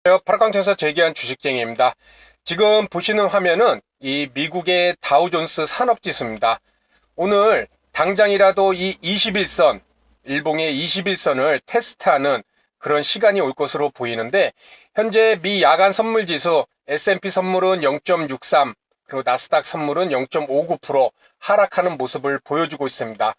안녕하세요. 파라깡에서 재기한 주식쟁이입니다. 지금 보시는 화면은 이 미국의 다우존스 산업지수입니다. 오늘 당장이라도 이 21선, 일봉의 21선을 테스트하는 그런 시간이 올 것으로 보이는데, 현재 미 야간 선물지수 S&P 선물은 0.63, 그리고 나스닥 선물은 0.59% 하락하는 모습을 보여주고 있습니다.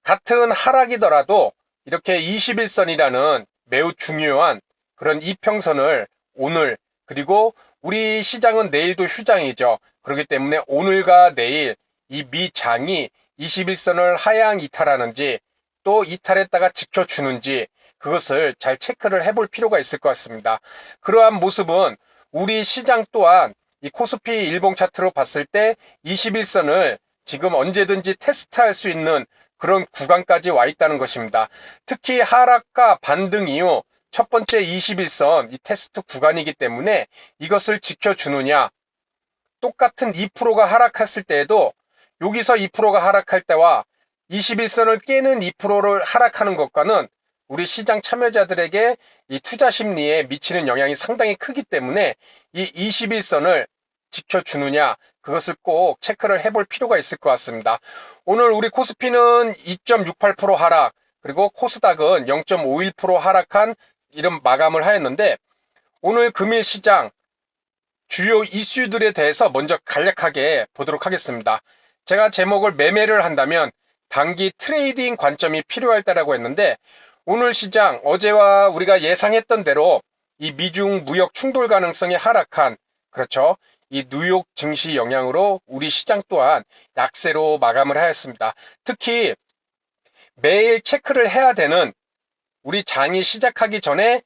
같은 하락이더라도 이렇게 21선이라는 매우 중요한 그런 이평선을 오늘, 그리고 우리 시장은 내일도 휴장이죠. 그렇기 때문에 오늘과 내일 이 미장이 21선을 하향 이탈하는지 또 이탈했다가 지켜주는지 그것을 잘 체크를 해볼 필요가 있을 것 같습니다. 그러한 모습은 우리 시장 또한 이 코스피 일봉 차트로 봤을 때 21선을 지금 언제든지 테스트할 수 있는 그런 구간까지 와 있다는 것입니다. 특히 하락과 반등 이후 첫 번째 21선 이 테스트 구간이기 때문에 이것을 지켜주느냐, 똑같은 2%가 하락했을 때에도 여기서 2%가 하락할 때와 21선을 깨는 2%를 하락하는 것과는 우리 시장 참여자들에게 이 투자 심리에 미치는 영향이 상당히 크기 때문에 이 21선을 지켜주느냐, 그것을 꼭 체크를 해볼 필요가 있을 것 같습니다. 오늘 우리 코스피는 2.68% 하락, 그리고 코스닥은 0.51% 하락한 이런 마감을 하였는데, 오늘 금일 시장 주요 이슈들에 대해서 먼저 간략하게 보도록 하겠습니다. 제가 제목을 매매를 한다면 단기 트레이딩 관점이 필요할 때라고 했는데, 오늘 시장 어제와 우리가 예상했던 대로 이 미중 무역 충돌 가능성이 하락한, 그렇죠, 이 뉴욕 증시 영향으로 우리 시장 또한 약세로 마감을 하였습니다. 특히 매일 체크를 해야 되는, 우리 장이 시작하기 전에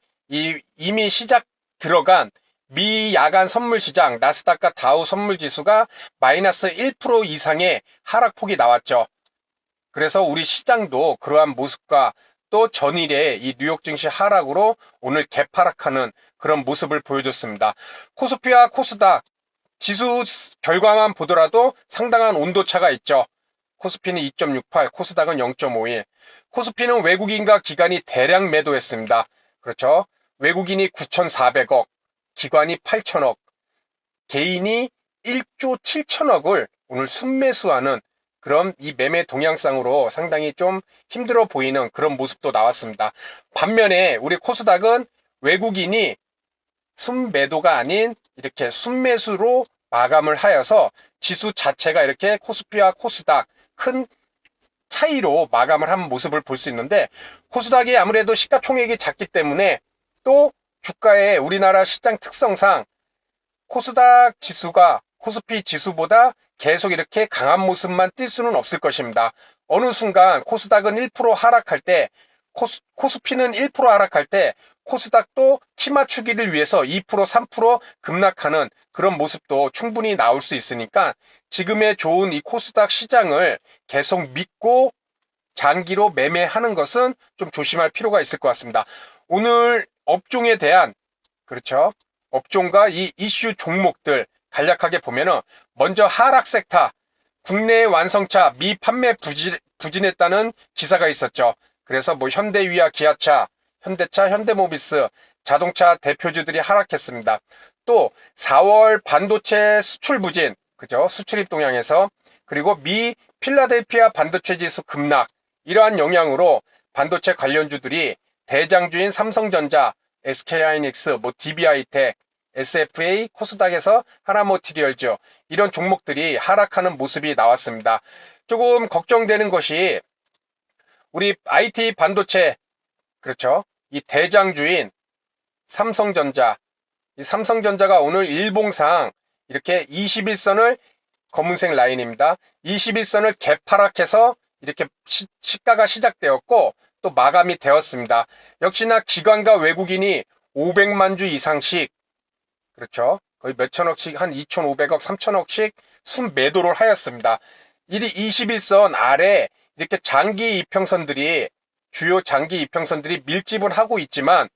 이미 시작 들어간 미 야간 선물 시장 나스닥과 다우 선물 지수가 마이너스 1% 이상의 하락폭이 나왔죠. 그래서 우리 시장도 그러한 모습과 또 전일의 이 뉴욕 증시 하락으로 오늘 개파락하는 그런 모습을 보여줬습니다. 코스피와 코스닥 지수 결과만 보더라도 상당한 온도차가 있죠. 코스피는 2.68, 코스닥은 0.51. 코스피는 외국인과 기관이 대량 매도했습니다. 그렇죠. 외국인이 9,400억, 기관이 8천억, 개인이 1조 7천억을 오늘 순매수하는 그런 이 매매 동향상으로 상당히 좀 힘들어 보이는 그런 모습도 나왔습니다. 반면에 우리 코스닥은 외국인이 순매도가 아닌 이렇게 순매수로 마감을 하여서 지수 자체가 이렇게 코스피와 코스닥 큰 차이로 마감을 한 모습을 볼 수 있는데, 코스닥이 아무래도 시가총액이 작기 때문에 또 주가의 우리나라 시장 특성상 코스닥 지수가 코스피 지수보다 계속 이렇게 강한 모습만 띌 수는 없을 것입니다. 어느 순간 코스닥은 1% 하락할 때, 코스피는 1% 하락할 때 코스닥도 키 맞추기를 위해서 2%, 3% 급락하는 그런 모습도 충분히 나올 수 있으니까 지금의 좋은 이 코스닥 시장을 계속 믿고 장기로 매매하는 것은 좀 조심할 필요가 있을 것 같습니다. 오늘 업종에 대한, 그렇죠, 업종과 이 이슈 종목들 간략하게 보면은, 먼저 하락 섹터, 국내 완성차 미 판매 부진했다는 기사가 있었죠. 그래서 뭐 현대위아 기아차, 현대차, 현대모비스, 자동차 대표주들이 하락했습니다. 또 4월 반도체 수출 부진, 그죠? 수출입 동향에서, 그리고 미 필라델피아 반도체 지수 급락, 이러한 영향으로 반도체 관련주들이 대장주인 삼성전자, SK하이닉스, 뭐 DB하이텍, SFA, 코스닥에서 하나모티리얼즈, 이런 종목들이 하락하는 모습이 나왔습니다. 조금 걱정되는 것이 우리 IT 반도체, 그렇죠, 이 대장주인 삼성전자, 이 삼성전자가 오늘 일봉상 이렇게 21선을, 검은색 라인입니다, 21선을 개파락해서 이렇게 시가가 시작되었고 또 마감이 되었습니다. 역시나 기관과 외국인이 500만 주 이상씩, 그렇죠, 거의 몇천억씩, 한 2,500억, 3천억씩 순매도를 하였습니다. 이 21선 아래 이렇게 장기 이평선들이, 주요 장기 이평선들이 밀집은 하고 있지만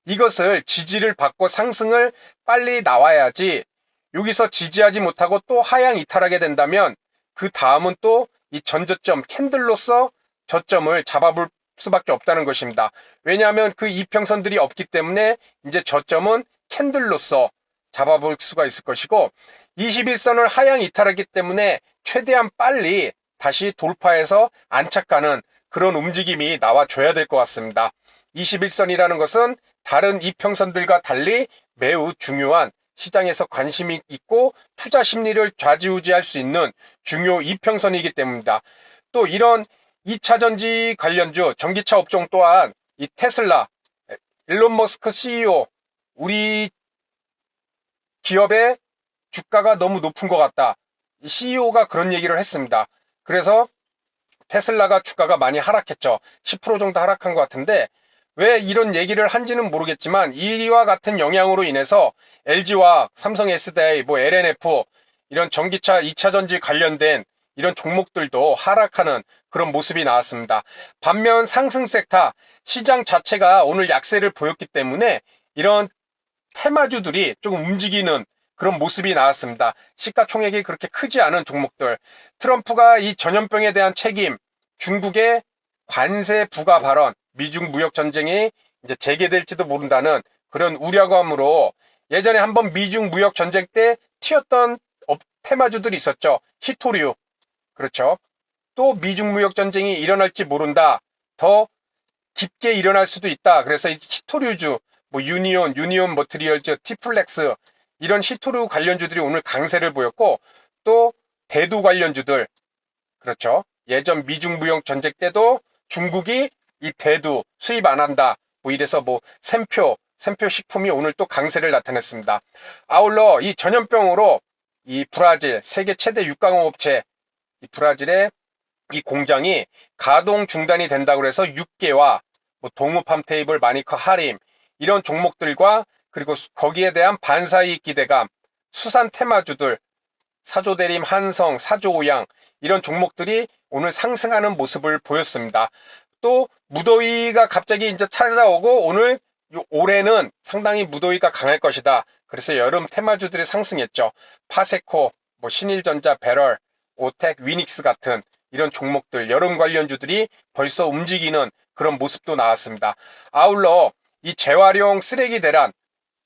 이것을 지지를 받고 상승을 빨리 나와야지, 여기서 지지하지 못하고 또 하향 이탈하게 된다면 그 다음은 또 이 전저점 캔들로서 저점을 잡아볼 수밖에 없다는 것입니다. 왜냐하면 그 이평선들이 없기 때문에 이제 저점은 캔들로서 잡아볼 수가 있을 것이고 21선을 하향 이탈하기 때문에 최대한 빨리 다시 돌파해서 안착하는 그런 움직임이 나와줘야 될 것 같습니다. 21선이라는 것은 다른 이평선들과 달리 매우 중요한 시장에서 관심이 있고 투자 심리를 좌지우지할 수 있는 중요 이평선이기 때문입니다. 또 이런 2차전지 관련주 전기차 업종 또한 이 테슬라, 일론 머스크 CEO 우리 기업의 주가가 너무 높은 것 같다. CEO가 그런 얘기를 했습니다. 그래서 테슬라가 주가가 많이 하락했죠. 10% 정도 하락한 것 같은데 왜 이런 얘기를 한지는 모르겠지만 이와 같은 영향으로 인해서 LG와 삼성 SDI, LNF 이런 전기차 2차전지 관련된 이런 종목들도 하락하는 그런 모습이 나왔습니다. 반면 상승 섹터 시장 자체가 오늘 약세를 보였기 때문에 이런 테마주들이 조금 움직이는 그런 모습이 나왔습니다. 시가총액이 그렇게 크지 않은 종목들. 트럼프가 이 전염병에 대한 책임, 중국의 관세 부과 발언, 미중 무역 전쟁이 이제 재개될지도 모른다는 그런 우려감으로 예전에 한번 미중 무역 전쟁 때 튀었던 테마주들이 있었죠. 히토류. 그렇죠. 또 미중 무역 전쟁이 일어날지 모른다. 더 깊게 일어날 수도 있다. 그래서 이 히토류주, 유니온 머티리얼즈, 티플렉스 이런 히토류 관련주들이 오늘 강세를 보였고 또 대두 관련주들 그렇죠. 예전 미중 무역 전쟁 때도 중국이 이 대두 수입 안 한다. 이래서 샘표 식품이 오늘 또 강세를 나타냈습니다. 아울러 이 전염병으로 이 브라질 세계 최대 육강업체 이 브라질의 이 공장이 가동 중단이 된다고 해서 육계와 동우팜 테이블 마니커 하림 이런 종목들과 그리고 거기에 대한 반사이익 기대감 수산 테마주들 사조대림 한성 사조오양 이런 종목들이 오늘 상승하는 모습을 보였습니다. 또 무더위가 갑자기 이제 찾아오고 오늘 올해는 상당히 무더위가 강할 것이다. 그래서 여름 테마주들이 상승했죠. 파세코, 신일전자, 배럴, 오텍, 위닉스 같은 이런 종목들, 여름 관련주들이 벌써 움직이는 그런 모습도 나왔습니다. 아울러 이 재활용 쓰레기 대란,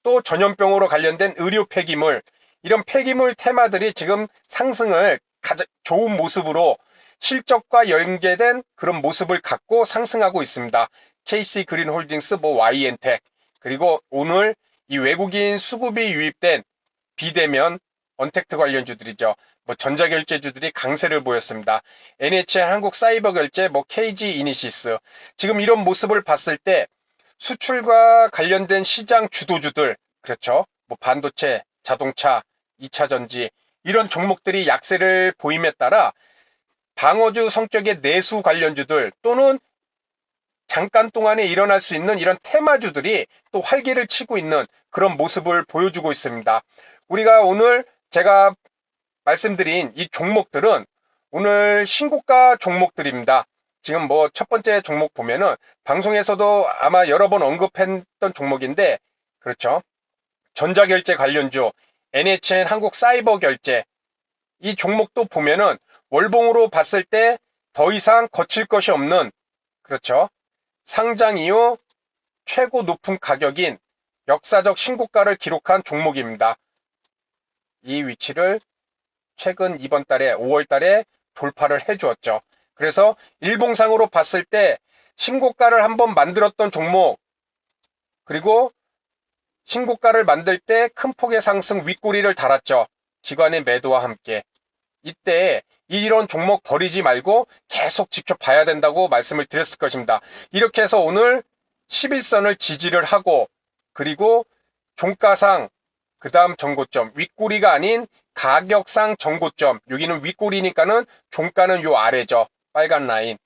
또 전염병으로 관련된 의료 폐기물, 이런 폐기물 테마들이 지금 상승을 가장 좋은 모습으로 실적과 연계된 그런 모습을 갖고 상승하고 있습니다. KC 그린홀딩스, YN텍, 그리고 오늘 이 외국인 수급이 유입된 비대면 언택트 관련주들이죠. 전자결제주들이 강세를 보였습니다. NHN 한국사이버결제, KG 이니시스. 지금 이런 모습을 봤을 때 수출과 관련된 시장 주도주들, 그렇죠. 반도체, 자동차, 2차전지, 이런 종목들이 약세를 보임에 따라 방어주 성격의 내수 관련주들 또는 잠깐 동안에 일어날 수 있는 이런 테마주들이 또 활기를 치고 있는 그런 모습을 보여주고 있습니다. 우리가 오늘 제가 말씀드린 이 종목들은 오늘 신고가 종목들입니다. 지금 첫 번째 종목 보면은 방송에서도 아마 여러 번 언급했던 종목인데 그렇죠. 전자결제 관련주 NHN 한국사이버결제 이 종목도 보면은 월봉으로 봤을 때 더 이상 거칠 것이 없는 그렇죠. 상장 이후 최고 높은 가격인 역사적 신고가를 기록한 종목입니다. 이 위치를 최근 이번 달에 5월 달에 돌파를 해주었죠. 그래서 일봉상으로 봤을 때 신고가를 한번 만들었던 종목 그리고 신고가를 만들 때 큰 폭의 상승 윗꼬리를 달았죠. 기관의 매도와 함께. 이때 이런 종목 버리지 말고 계속 지켜봐야 된다고 말씀을 드렸을 것입니다. 이렇게 해서 오늘 11선을 지지를 하고 그리고 종가상 그 다음 전고점 윗꼬리가 아닌 가격상 전고점 여기는 윗꼬리니까는 종가는 요 아래죠. 빨간 라인.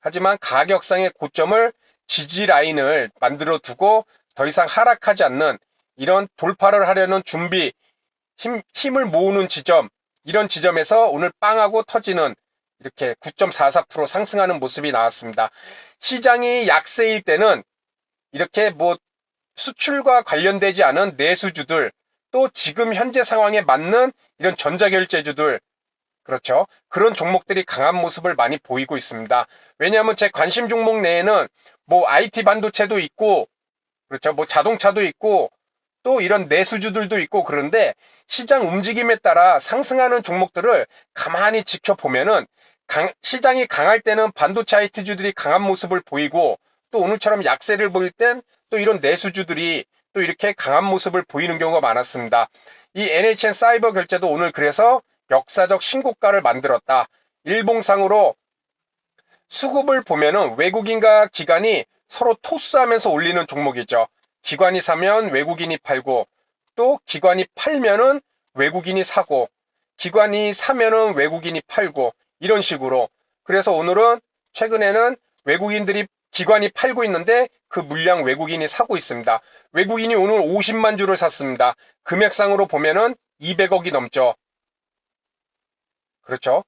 하지만 가격상의 고점을 지지 라인을 만들어 두고 더 이상 하락하지 않는 이런 돌파를 하려는 준비 힘을 모으는 지점 이런 지점에서 오늘 빵하고 터지는 이렇게 9.44% 상승하는 모습이 나왔습니다. 시장이 약세일 때는 이렇게 수출과 관련되지 않은 내수주들 또 지금 현재 상황에 맞는 이런 전자결제주들 그렇죠. 그런 종목들이 강한 모습을 많이 보이고 있습니다. 왜냐하면 제 관심 종목 내에는 IT 반도체도 있고 그렇죠. 자동차도 있고 또 이런 내수주들도 있고 그런데 시장 움직임에 따라 상승하는 종목들을 가만히 지켜보면은 시장이 강할 때는 반도체 IT주들이 강한 모습을 보이고 또 오늘처럼 약세를 보일 땐 또 이런 내수주들이 또 이렇게 강한 모습을 보이는 경우가 많았습니다. 이 NHN 사이버 결제도 오늘 그래서 역사적 신고가를 만들었다. 일봉상으로 수급을 보면은 외국인과 기관이 서로 토스하면서 올리는 종목이죠. 기관이 사면 외국인이 팔고 또 기관이 팔면은 외국인이 사고 기관이 사면은 외국인이 팔고 이런 식으로. 그래서 오늘은 최근에는 기관이 팔고 있는데 그 물량 외국인이 사고 있습니다. 외국인이 오늘 50만 주를 샀습니다. 금액상으로 보면은 200억이 넘죠. 그렇죠?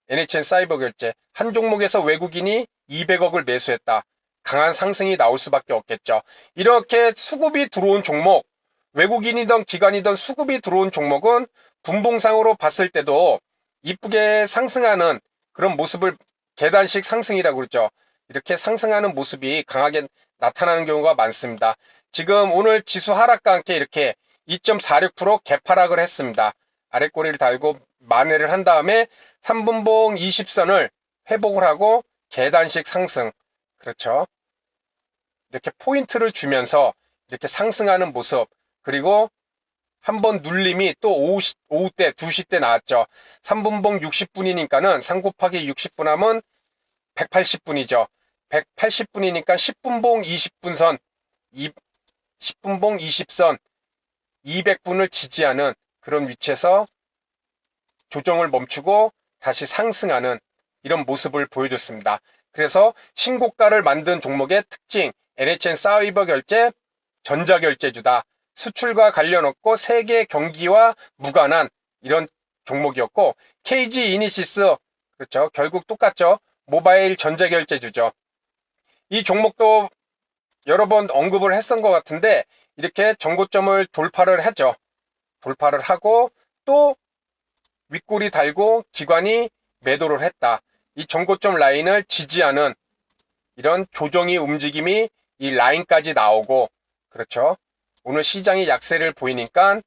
NHN 사이버 결제 한 종목에서 외국인이 200억을 매수했다. 강한 상승이 나올 수밖에 없겠죠. 이렇게 수급이 들어온 종목, 외국인이든 기관이든 수급이 들어온 종목은 분봉상으로 봤을 때도 이쁘게 상승하는 그런 모습을 계단식 상승이라고 그러죠. 이렇게 상승하는 모습이 강하게 나타나는 경우가 많습니다. 지금 오늘 지수 하락과 함께 이렇게 2.46% 개파락을 했습니다. 아랫꼬리를 달고 만회를 한 다음에 3분봉 20선을 회복을 하고 계단식 상승. 그렇죠. 이렇게 포인트를 주면서 이렇게 상승하는 모습. 그리고 한번 눌림이 또 오후 때 2시 때 나왔죠. 3분봉 60분이니까는 3 곱하기 60분 하면 180분이죠. 180분이니까 10분봉 20분선, 10분봉 20선, 200분을 지지하는 그런 위치에서 조정을 멈추고 다시 상승하는 이런 모습을 보여줬습니다. 그래서 신고가를 만든 종목의 특징, NHN 사이버 결제, 전자결제주다. 수출과 관련 없고 세계 경기와 무관한 이런 종목이었고, KG 이니시스, 그렇죠. 결국 똑같죠. 모바일 전자결제주죠. 이 종목도 여러 번 언급을 했던 것 같은데 이렇게 전고점을 돌파를 하죠. 돌파를 하고 또 윗골이 달고 기관이 매도를 했다. 이 전고점 라인을 지지하는 이런 조정이 움직임이 이 라인까지 나오고, 그렇죠. 오늘 시장이 약세를 보이니까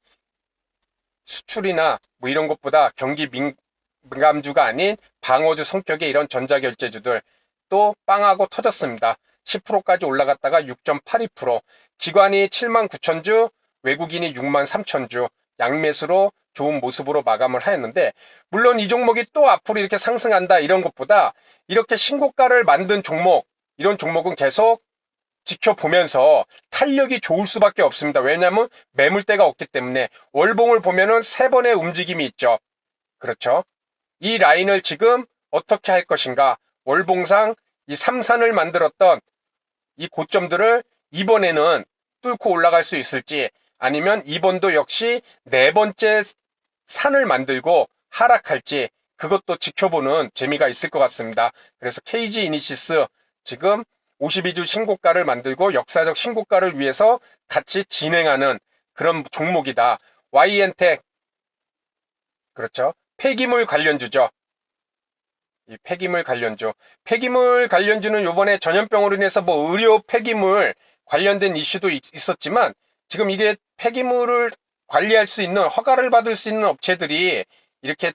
수출이나 뭐 이런 것보다 경기 민감주가 아닌 방어주 성격의 이런 전자결제주들 또 빵하고 터졌습니다. 10%까지 올라갔다가 6.82%, 기관이 79,000주, 외국인이 63,000주, 양매수로 좋은 모습으로 마감을 하였는데, 물론 이 종목이 또 앞으로 이렇게 상승한다 이런 것보다 이렇게 신고가를 만든 종목, 이런 종목은 계속 지켜보면서 탄력이 좋을 수밖에 없습니다. 왜냐하면 매물대가 없기 때문에. 월봉을 보면은 3번의 움직임이 있죠. 그렇죠. 이 라인을 지금 어떻게 할 것인가. 월봉상 이 3산을 만들었던 이 고점들을 이번에는 뚫고 올라갈 수 있을지, 아니면 이번도 역시 4번째 산을 만들고 하락할지, 그것도 지켜보는 재미가 있을 것 같습니다. 그래서 KG 이니시스 지금 52주 신고가를 만들고 역사적 신고가를 위해서 같이 진행하는 그런 종목이다. YN텍, 그렇죠. 폐기물 관련주죠. 이 폐기물 관련주. 폐기물 관련주는 요번에 전염병으로 인해서 뭐 의료 폐기물 관련된 이슈도 있었지만 지금 이게 폐기물을 관리할 수 있는 허가를 받을 수 있는 업체들이 이렇게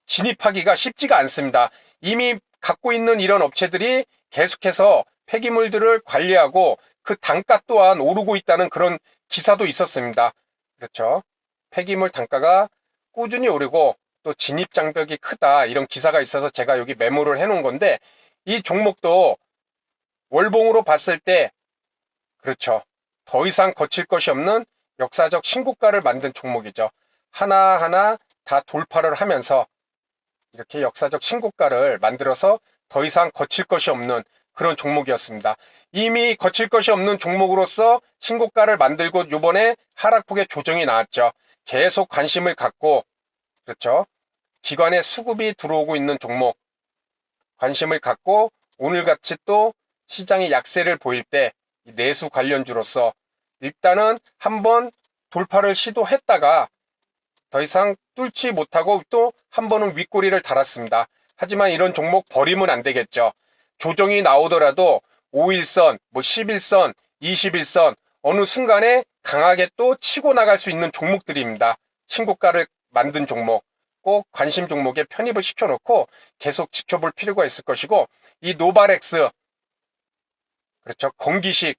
진입하기가 쉽지가 않습니다. 이미 갖고 있는 이런 업체들이 계속해서 폐기물들을 관리하고 그 단가 또한 오르고 있다는 그런 기사도 있었습니다. 그렇죠. 폐기물 단가가 꾸준히 오르고 또 진입 장벽이 크다 이런 기사가 있어서 제가 여기 메모를 해놓은 건데, 이 종목도 월봉으로 봤을 때 그렇죠. 더 이상 거칠 것이 없는 역사적 신고가를 만든 종목이죠. 하나하나 다 돌파를 하면서 이렇게 역사적 신고가를 만들어서 더 이상 거칠 것이 없는 그런 종목이었습니다. 이미 거칠 것이 없는 종목으로서 신고가를 만들고 요번에 하락폭의 조정이 나왔죠. 계속 관심을 갖고, 그렇죠. 기관의 수급이 들어오고 있는 종목 관심을 갖고 오늘같이 또 시장이 약세를 보일 때 내수 관련주로서 일단은 한번 돌파를 시도했다가 더 이상 뚫지 못하고 또 한 번은 윗꼬리를 달았습니다. 하지만 이런 종목 버리면 안 되겠죠. 조정이 나오더라도 5일선, 뭐 11선, 21선 어느 순간에 강하게 또 치고 나갈 수 있는 종목들입니다. 신고가를 만든 종목, 꼭 관심 종목에 편입을 시켜놓고 계속 지켜볼 필요가 있을 것이고, 이 노바렉스, 그렇죠, 건기식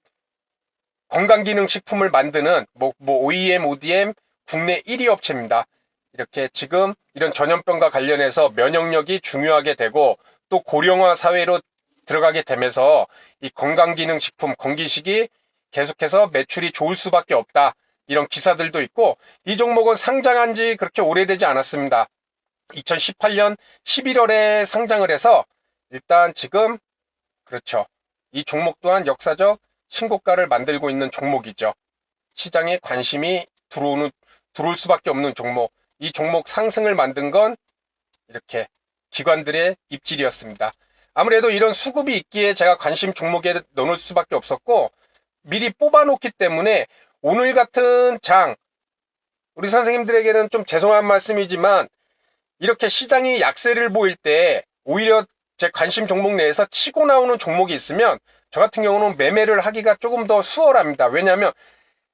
건강기능식품을 만드는 OEM, ODM 국내 1위 업체입니다. 이렇게 지금 이런 전염병과 관련해서 면역력이 중요하게 되고 또 고령화 사회로 들어가게 되면서 이 건강기능식품, 건기식이 계속해서 매출이 좋을 수밖에 없다. 이런 기사들도 있고, 이 종목은 상장한 지 그렇게 오래되지 않았습니다. 2018년 11월에 상장을 해서 일단 지금, 그렇죠, 이 종목 또한 역사적 신고가를 만들고 있는 종목이죠. 시장에 관심이 들어올 수밖에 없는 종목. 이 종목 상승을 만든 건 이렇게 기관들의 입질이었습니다. 아무래도 이런 수급이 있기에 제가 관심 종목에 넣어놓을 수밖에 없었고, 미리 뽑아놓기 때문에 오늘 같은 장, 우리 선생님들에게는 좀 죄송한 말씀이지만 이렇게 시장이 약세를 보일 때 오히려 제 관심 종목 내에서 치고 나오는 종목이 있으면 저 같은 경우는 매매를 하기가 조금 더 수월합니다. 왜냐하면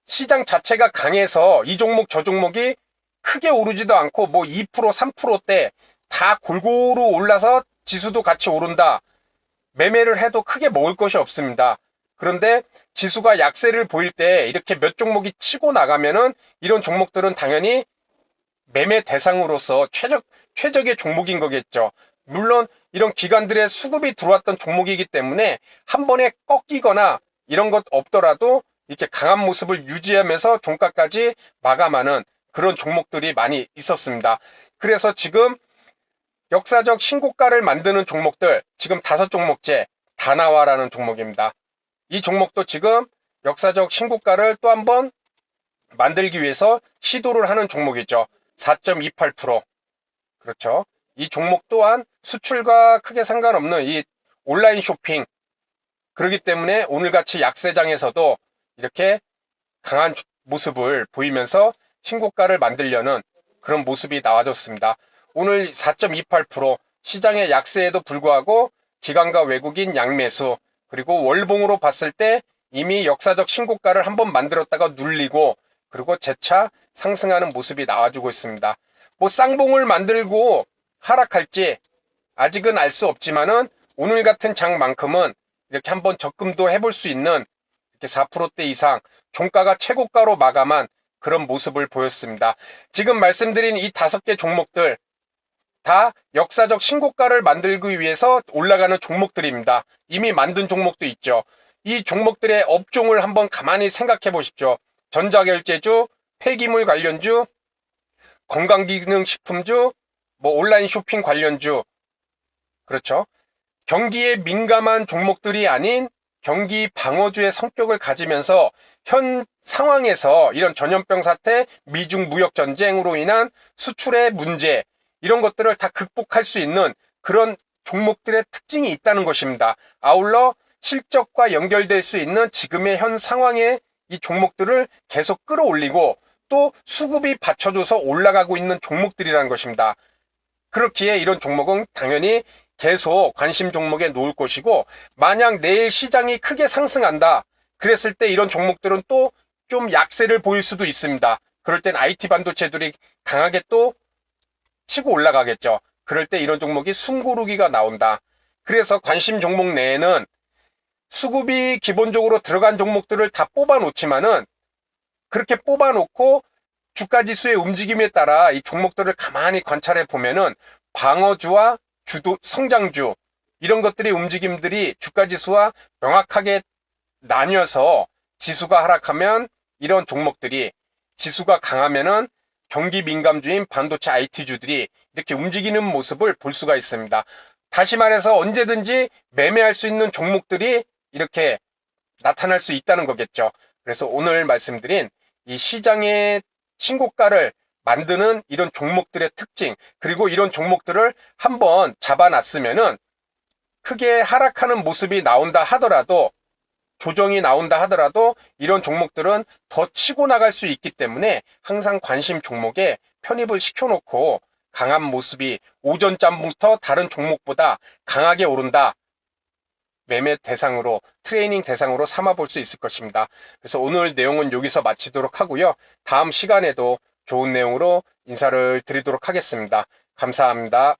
시장 자체가 강해서 이 종목 저 종목이 크게 오르지도 않고 2% 3%대 다 골고루 올라서 지수도 같이 오른다. 매매를 해도 크게 먹을 것이 없습니다. 그런데 지수가 약세를 보일 때 이렇게 몇 종목이 치고 나가면은 이런 종목들은 당연히 매매 대상으로서 최적의 종목인 거겠죠. 물론 이런 기관들의 수급이 들어왔던 종목이기 때문에 한 번에 꺾이거나 이런 것 없더라도 이렇게 강한 모습을 유지하면서 종가까지 마감하는 그런 종목들이 많이 있었습니다. 그래서 지금 역사적 신고가를 만드는 종목들, 지금 5종목째 다나와라는 종목입니다. 이 종목도 지금 역사적 신고가를 또 한 번 만들기 위해서 시도를 하는 종목이죠. 4.28%. 그렇죠. 이 종목 또한 수출과 크게 상관없는 이 온라인 쇼핑. 그렇기 때문에 오늘같이 약세장에서도 이렇게 강한 모습을 보이면서 신고가를 만들려는 그런 모습이 나와줬습니다. 오늘 4.28% 시장의 약세에도 불구하고 기관과 외국인 양매수, 그리고 월봉으로 봤을 때 이미 역사적 신고가를 한번 만들었다가 눌리고 그리고 재차 상승하는 모습이 나와주고 있습니다. 쌍봉을 만들고 하락할지 아직은 알 수 없지만은 오늘 같은 장만큼은 이렇게 한번 접근도 해볼 수 있는 이렇게 4%대 이상 종가가 최고가로 마감한 그런 모습을 보였습니다. 지금 말씀드린 이 5개 종목들 다 역사적 신고가를 만들기 위해서 올라가는 종목들입니다. 이미 만든 종목도 있죠. 이 종목들의 업종을 한번 가만히 생각해 보십시오. 전자결제주, 폐기물 관련주, 건강기능식품주, 온라인 쇼핑 관련주. 그렇죠. 경기에 민감한 종목들이 아닌 경기 방어주의 성격을 가지면서 현 상황에서 이런 전염병 사태, 미중 무역 전쟁으로 인한 수출의 문제, 이런 것들을 다 극복할 수 있는 그런 종목들의 특징이 있다는 것입니다. 아울러 실적과 연결될 수 있는 지금의 현 상황에 이 종목들을 계속 끌어올리고 또 수급이 받쳐줘서 올라가고 있는 종목들이라는 것입니다. 그렇기에 이런 종목은 당연히 계속 관심 종목에 놓을 것이고, 만약 내일 시장이 크게 상승한다 그랬을 때 이런 종목들은 또 좀 약세를 보일 수도 있습니다. 그럴 땐 IT 반도체들이 강하게 또 치고 올라가겠죠. 그럴 때 이런 종목이 숨고르기가 나온다. 그래서 관심 종목 내에는 수급이 기본적으로 들어간 종목들을 다 뽑아 놓지만은 그렇게 뽑아 놓고 주가 지수의 움직임에 따라 이 종목들을 가만히 관찰해 보면은 방어주와 주도 성장주, 이런 것들의 움직임들이 주가 지수와 명확하게 나뉘어서 지수가 하락하면 이런 종목들이, 지수가 강하면은 경기 민감주인 반도체 IT주들이 이렇게 움직이는 모습을 볼 수가 있습니다. 다시 말해서 언제든지 매매할 수 있는 종목들이 이렇게 나타날 수 있다는 거겠죠. 그래서 오늘 말씀드린 이 시장의 신고가를 만드는 이런 종목들의 특징, 그리고 이런 종목들을 한번 잡아놨으면은 크게 하락하는 모습이 나온다 하더라도, 조정이 나온다 하더라도 이런 종목들은 더 치고 나갈 수 있기 때문에 항상 관심 종목에 편입을 시켜놓고 강한 모습이 오전짬부터 다른 종목보다 강하게 오른다. 매매 대상으로, 트레이닝 대상으로 삼아 볼 수 있을 것입니다. 그래서 오늘 내용은 여기서 마치도록 하고요. 다음 시간에도 좋은 내용으로 인사를 드리도록 하겠습니다. 감사합니다.